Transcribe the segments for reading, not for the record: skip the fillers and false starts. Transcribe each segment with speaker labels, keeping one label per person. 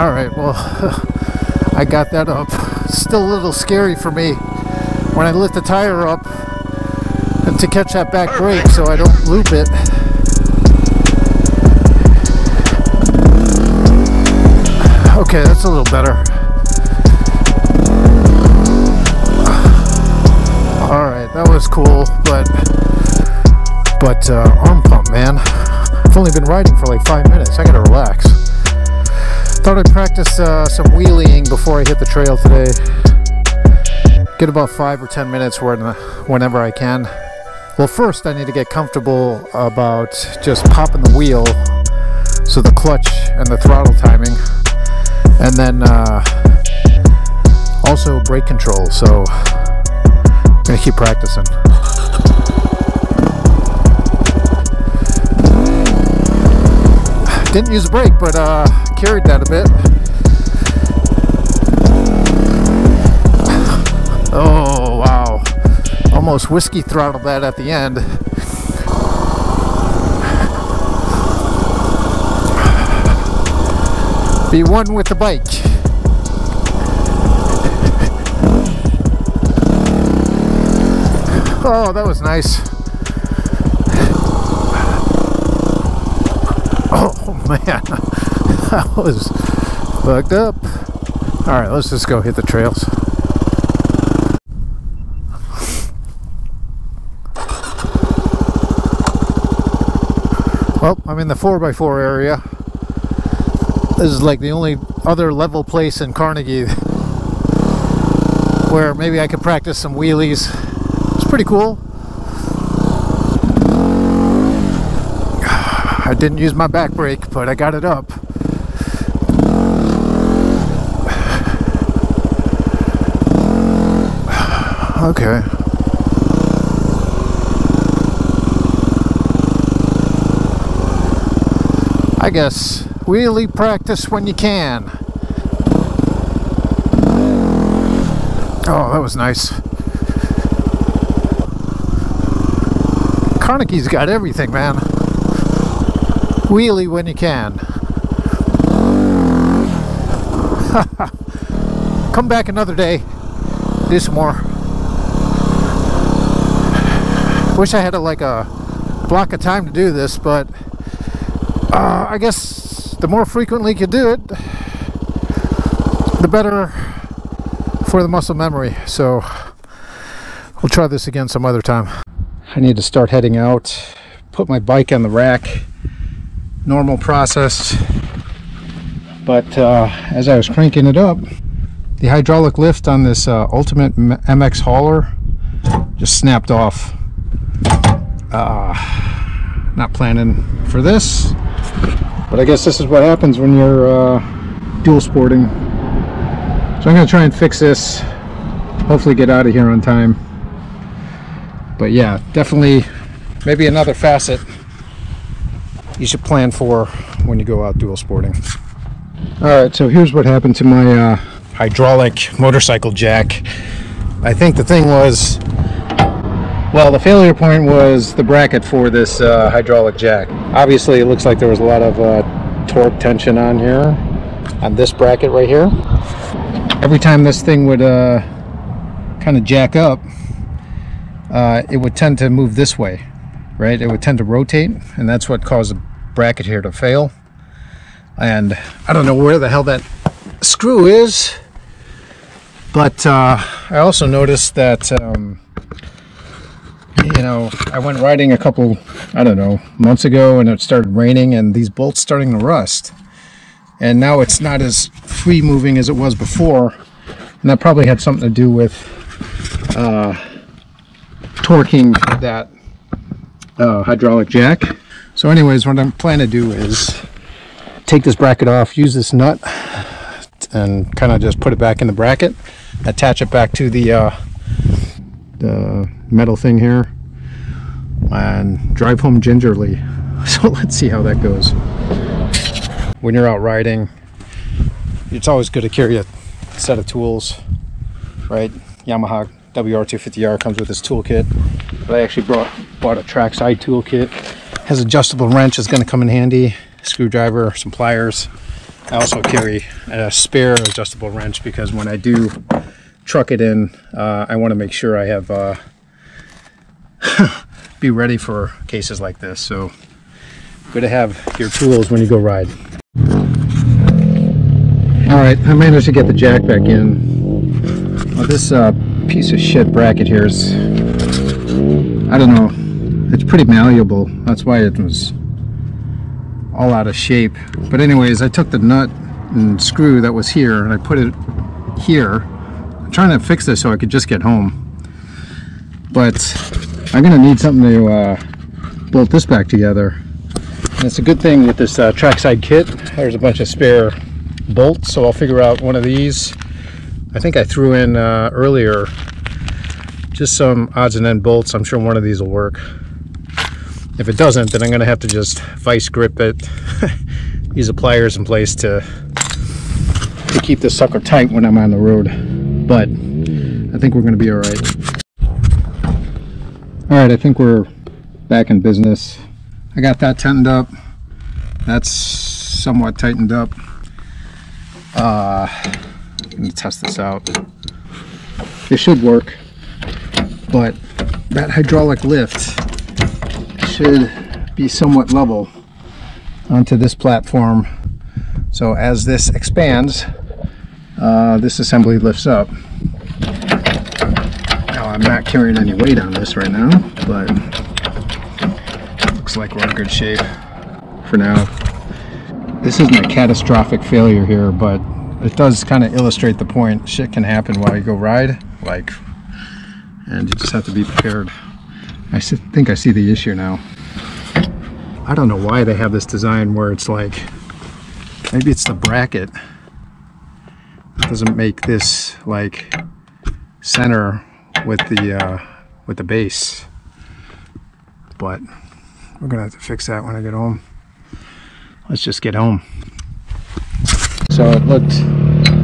Speaker 1: Alright, well, I got that up. Still a little scary for me when I lift the tire up and to catch that back brake so I don't loop it. Okay, that's a little better. Alright, that was cool, but arm pump, man. I've only been riding for like 5 minutes. I gotta relax. Thought I'd practice some wheelie-ing before I hit the trail today. Get about 5 or 10 minutes whenever I can. Well, first I need to get comfortable about just popping the wheel, so the clutch and the throttle timing, and then also brake control. So I'm gonna keep practicing. Didn't use a brake, but carried that a bit. Oh wow, almost whiskey throttled that at the end. Be one with the bike. Oh, that was nice. Oh man, that was fucked up. Alright, let's just go hit the trails. Well, I'm in the 4x4 area. This is like the only other level place in Carnegie where maybe I could practice some wheelies. It's pretty cool. I didn't use my back brake, but I got it up. Okay. I guess wheelie practice when you can. Oh, that was nice. Carnegie's got everything, man. Wheelie when you can. Come back another day. Do some more. Wish I had like a block of time to do this, but I guess the more frequently you do it, the better for the muscle memory. So we'll try this again some other time. I need to start heading out, put my bike on the rack. Normal process, but as I was cranking it up, the hydraulic lift on this Ultimate MX hauler just snapped off. Not planning for this, but I guess this is what happens when you're dual sporting. So I'm going to try and fix this, hopefully get out of here on time. But yeah, definitely maybe another facet you should plan for when you go out dual sporting. Alright, so here's what happened to my hydraulic motorcycle jack. I think the thing was, well, the failure point was the bracket for this hydraulic jack. Obviously it looks like there was a lot of torque tension on here, on this bracket right here. Every time this thing would kind of jack up, it would tend to move this way, right? It would tend to rotate, and that's what caused the bracket here to fail. And I don't know where the hell that screw is, but I also noticed that you know, I went riding a couple, I don't know, months ago, and it started raining and these bolts starting to rust, and now it's not as free moving as it was before, and that probably had something to do with torquing that hydraulic jack. So anyways, what I'm planning to do is take this bracket off, use this nut, and kind of just put it back in the bracket, attach it back to the metal thing here, and drive home gingerly. So let's see how that goes. When you're out riding, it's always good to carry a set of tools, right? Yamaha WR250R comes with this toolkit, but I actually bought a trackside toolkit. Has adjustable wrench, is going to come in handy, screwdriver, some pliers, I also carry a spare adjustable wrench because when I do truck it in, I want to make sure I have be ready for cases like this. So good to have your tools when you go ride. All right, I managed to get the jack back in. Well, this piece of shit bracket here is, I don't know, it's pretty malleable. That's why it was all out of shape. But anyways, I took the nut and screw that was here and I put it here. I'm trying to fix this so I could just get home. But I'm gonna need something to bolt this back together. And it's a good thing with this trackside kit, there's a bunch of spare bolts, so I'll figure out one of these. I think I threw in earlier just some odds and end bolts. I'm sure one of these will work. If it doesn't, then I'm gonna have to just vice grip it, use the pliers in place to keep this sucker tight when I'm on the road. But I think we're gonna be all right. All right, I think we're back in business. I got that tightened up. That's somewhat tightened up. Let me test this out. It should work, but that hydraulic lift should be somewhat level onto this platform. So as this expands, this assembly lifts up. Now I'm not carrying any weight on this right now, but looks like we're in good shape for now. This isn't a catastrophic failure here, but it does kind of illustrate the point. Shit can happen while you go ride, and you just have to be prepared. I think I see the issue now. I don't know why they have this design where it's like, maybe it's the bracket. It doesn't make this like center with the base, but we're gonna have to fix that when I get home. Let's just get home. So it looked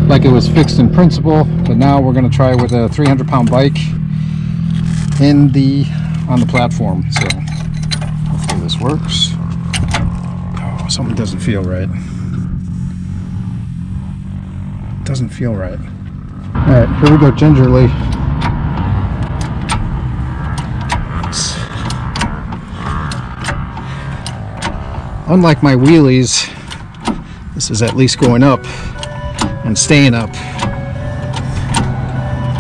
Speaker 1: like it was fixed in principle, but now we're gonna try with a 300-pound bike on the platform. So hopefully this works. Oh, something doesn't feel right. It doesn't feel right. All right, here we go gingerly. Unlike my wheelies, this is at least going up and staying up.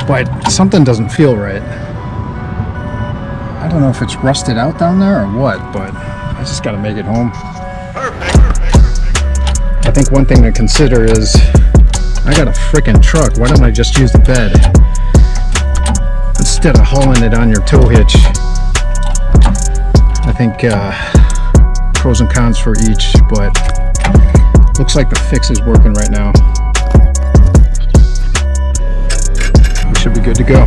Speaker 1: But something doesn't feel right. I don't know if it's rusted out down there or what, but I just gotta make it home. I think one thing to consider is I got a freaking truck. Why don't I just use the bed instead of hauling it on your tow hitch? I think pros and cons for each, but looks like the fix is working right now. We should be good to go.